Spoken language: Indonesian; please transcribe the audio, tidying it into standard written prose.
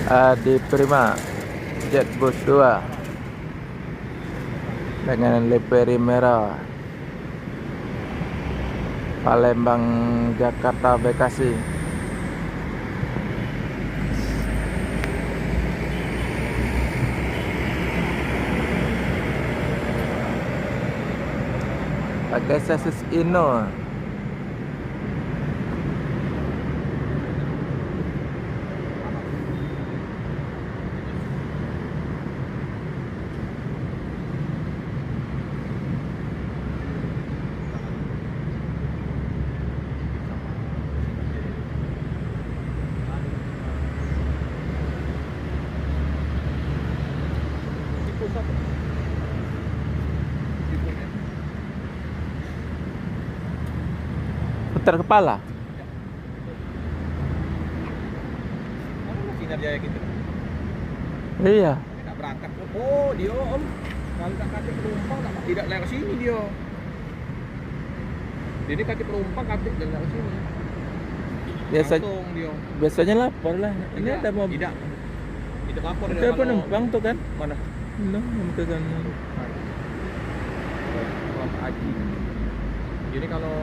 Adi Prima Jetbus 2 dengan livery merah, Palembang Jakarta Bekasi. Pakai sasis Ino. Putar kepala. Mana sinar jaya gitu? Iya. Tidak berangkat. Oh dia om. Kalau tak kata penumpang tidak lewat sini dia. Ini kaki penumpang kaki dan lewat sini. Langsung dia. Biasanya lapor lah. Ini Tidak, ada mobil. tidak. Itu lapor Ada penumpang tuh kan? Mana? Nah, itu kan. Bapak Haji. Jadi kalau